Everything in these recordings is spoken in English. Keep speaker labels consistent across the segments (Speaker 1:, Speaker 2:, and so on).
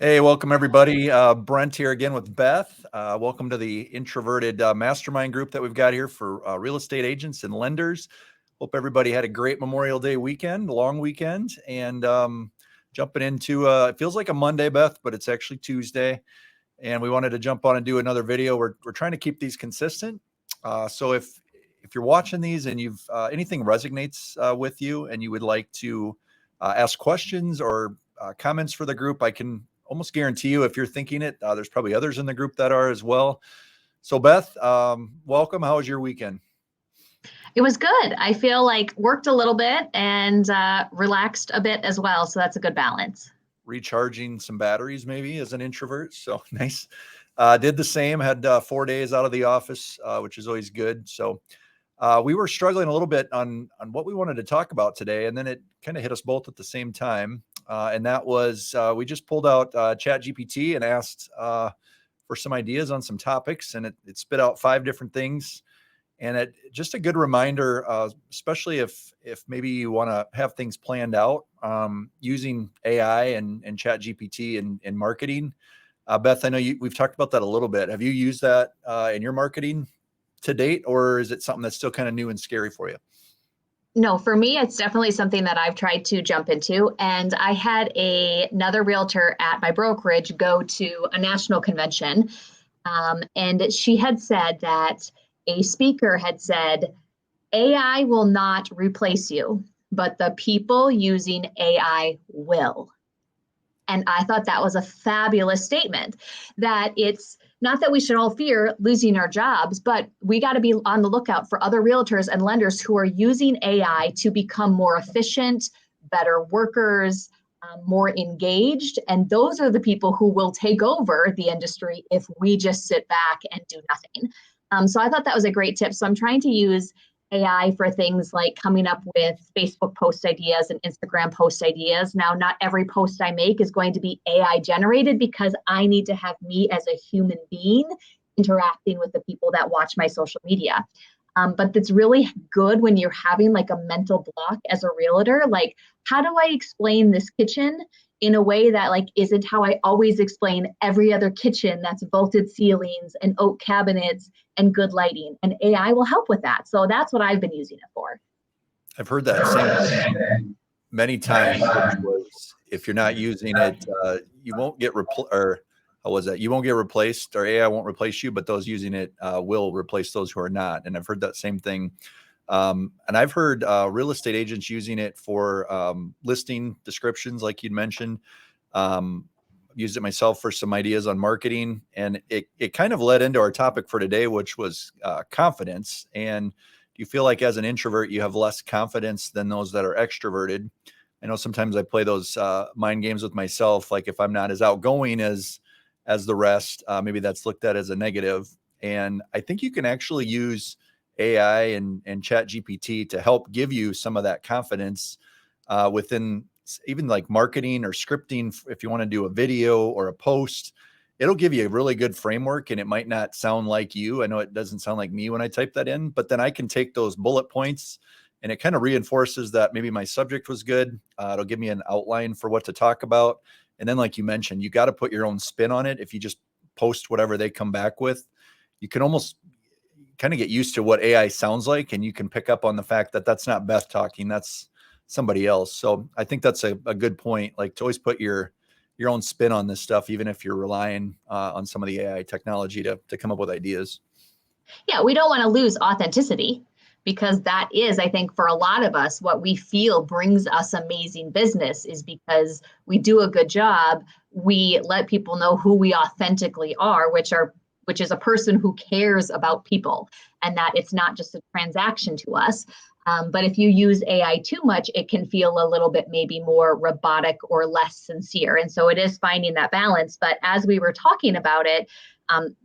Speaker 1: Hey, welcome everybody. Brent here again with Beth. Welcome to the introverted mastermind group that we've got here for real estate agents and lenders. Hope everybody had a great Memorial Day weekend, long weekend, and jumping into it feels like a Monday, Beth, but it's actually Tuesday. And we wanted to jump on and do another video. We're trying to keep these consistent. So if you're watching these and you've anything resonates with you and you would like to ask questions or comments for the group, I can almost guarantee you if you're thinking it, there's probably others in the group that are as well. So Beth, welcome. How was your weekend?
Speaker 2: It was good. I feel like worked a little bit and relaxed a bit as well. So that's a good balance.
Speaker 1: Recharging some batteries maybe as an introvert. So nice. Did the same, had 4 days out of the office, which is always good. So we were struggling a little bit on what we wanted to talk about today, and then it kind of hit us both at the same time. And that was we just pulled out Chat GPT and asked for some ideas on some topics, and it spit out 5 different things. And it just a good reminder, especially if maybe you want to have things planned out using AI and Chat GPT in marketing. Beth, I know we've talked about that a little bit. Have you used that in your marketing to date, or is it something that's still kind of new and scary for you?
Speaker 2: No, for me, it's definitely something that I've tried to jump into. And I had another realtor at my brokerage go to a national convention. And she had said that a speaker had said, AI will not replace you, but the people using AI will. And I thought that was a fabulous statement, that it's not that we should all fear losing our jobs, but we got to be on the lookout for other realtors and lenders who are using AI to become more efficient, better workers, more engaged. And those are the people who will take over the industry if we just sit back and do nothing. So I thought that was a great tip. So I'm trying to use AI for things like coming up with Facebook post ideas and Instagram post ideas. Now, not every post I make is going to be AI generated because I need to have me as a human being interacting with the people that watch my social media. But it's really good when you're having like a mental block as a realtor. Like, how do I explain this kitchen in a way that like isn't how I always explain every other kitchen that's vaulted ceilings and oak cabinets and good lighting? And AI will help with that. So that's what I've been using it for.
Speaker 1: I've heard that same thing many times, which was if you're not using it, you won't get or how was that? You won't get replaced, or AI won't replace you, but those using it will replace those who are not. And I've heard that same thing. And I've heard real estate agents using it for listing descriptions, like you'd mentioned. Used it myself for some ideas on marketing, and it kind of led into our topic for today, which was confidence. And do you feel like as an introvert you have less confidence than those that are extroverted? I know sometimes I play those mind games with myself, like if I'm not as outgoing as the rest, maybe that's looked at as a negative. And I think you can actually use AI and Chat GPT to help give you some of that confidence within even like marketing or scripting. If you want to do a video or a post, it'll give you a really good framework, and it might not sound like you. I know it doesn't sound like me when I type that in, but then I can take those bullet points and it kind of reinforces that maybe my subject was good. It'll give me an outline for what to talk about. And then, like you mentioned, you got to put your own spin on it. If you just post whatever they come back with, you can almost kind of get used to what AI sounds like, and you can pick up on the fact that that's not Beth talking, that's somebody else. So I think that's a good point, like to always put your own spin on this stuff, even if you're relying on some of the AI technology to come up with ideas.
Speaker 2: Yeah, we don't want to lose authenticity because that is, I think, for a lot of us, what we feel brings us amazing business is because we do a good job. We let people know who we authentically are, which is a person who cares about people, and that it's not just a transaction to us. But if you use AI too much, it can feel a little bit maybe more robotic or less sincere. And so it is finding that balance. But as we were talking about it,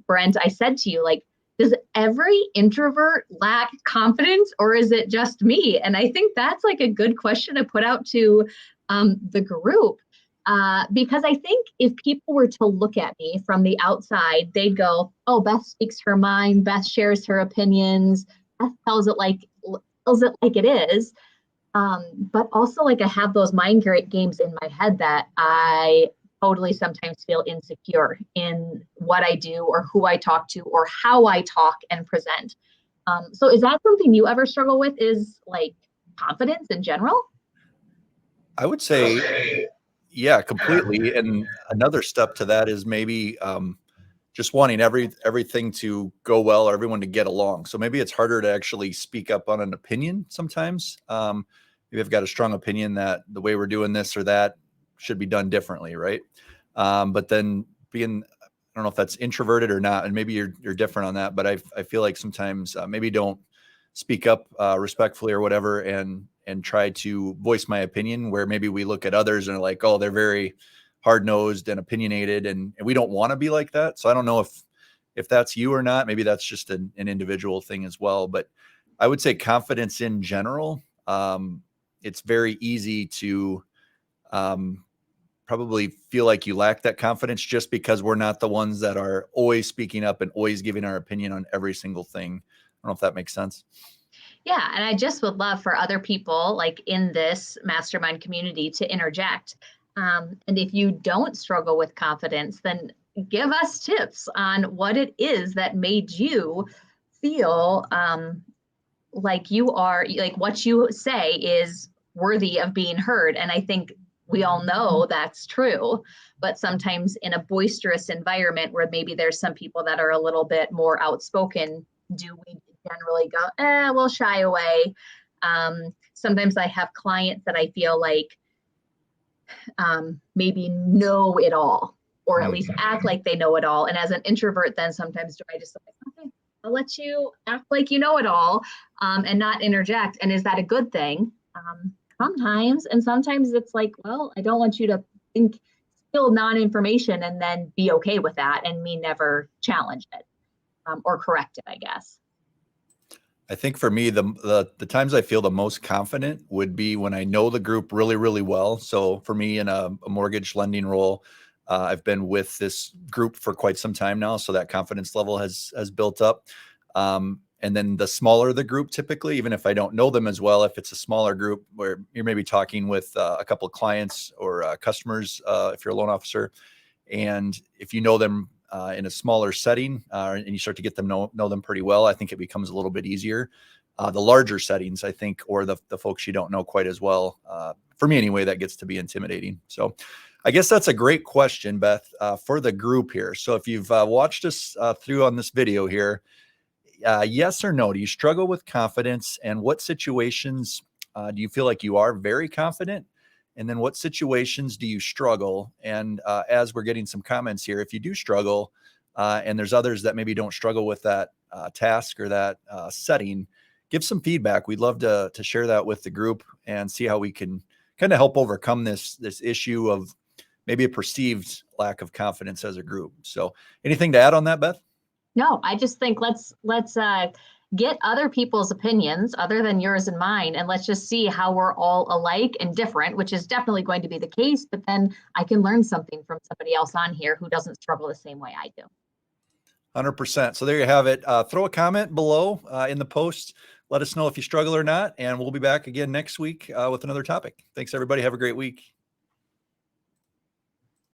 Speaker 2: Brent, I said to you, like, does every introvert lack confidence, or is it just me? And I think that's like a good question to put out to the group. Because I think if people were to look at me from the outside, they'd go, oh, Beth speaks her mind, Beth shares her opinions, Beth tells it like it is. But also like I have those mind games in my head that I totally sometimes feel insecure in what I do or who I talk to or how I talk and present. So is that something you ever struggle with, is like confidence in general?
Speaker 1: I would say, yeah, completely. And another step to that is maybe just wanting everything to go well or everyone to get along. So maybe it's harder to actually speak up on an opinion sometimes. Maybe I've got a strong opinion that the way we're doing this or that should be done differently, right? But then being, I don't know if that's introverted or not, and maybe you're different on that. But I feel like sometimes maybe don't speak up respectfully or whatever, and try to voice my opinion. Where maybe we look at others and are like, oh, they're very hard nosed and opinionated, and we don't want to be like that. So I don't know if that's you or not. Maybe that's just an individual thing as well. But I would say confidence in general. It's very easy to um, probably feel like you lack that confidence just because we're not the ones that are always speaking up and always giving our opinion on every single thing. I don't know if that makes sense.
Speaker 2: Yeah, and I just would love for other people like in this mastermind community to interject. And if you don't struggle with confidence, then give us tips on what it is that made you feel like you are, like what you say is worthy of being heard. And I think we all know that's true. But sometimes in a boisterous environment where maybe there's some people that are a little bit more outspoken, do we generally go, we'll shy away? Sometimes I have clients that I feel like maybe know it all, or at least act like they know it all. And as an introvert, then sometimes do I just like, okay, I'll let you act like you know it all, and not interject. And is that a good thing? Sometimes, and sometimes it's like, well, I don't want you to think still non-information and then be okay with that and me never challenge it, or correct it, I guess.
Speaker 1: I think for me, the times I feel the most confident would be when I know the group really, really well. So for me, in a mortgage lending role, I've been with this group for quite some time now, so that confidence level has built up. And then the smaller the group, typically, even if I don't know them as well, if it's a smaller group where you're maybe talking with a couple of clients or customers, if you're a loan officer, and if you know them in a smaller setting and you start to get them know them pretty well, I think it becomes a little bit easier. The larger settings, I think, or the folks you don't know quite as well, for me anyway, that gets to be intimidating. So I guess that's a great question, Beth, for the group here. So if you've watched us through on this video here, yes or no, do you struggle with confidence, and what situations do you feel like you are very confident? And then what situations do you struggle? And as we're getting some comments here, if you do struggle, and there's others that maybe don't struggle with that task or that setting, give some feedback. We'd love to share that with the group and see how we can kind of help overcome this issue of maybe a perceived lack of confidence as a group. So anything to add on that, Beth?
Speaker 2: No, I just think let's get other people's opinions other than yours and mine, and let's just see how we're all alike and different, which is definitely going to be the case. But then I can learn something from somebody else on here who doesn't struggle the same way I do.
Speaker 1: 100%. So there you have it. Throw a comment below in the post. Let us know if you struggle or not. And we'll be back again next week with another topic. Thanks, everybody. Have a great week.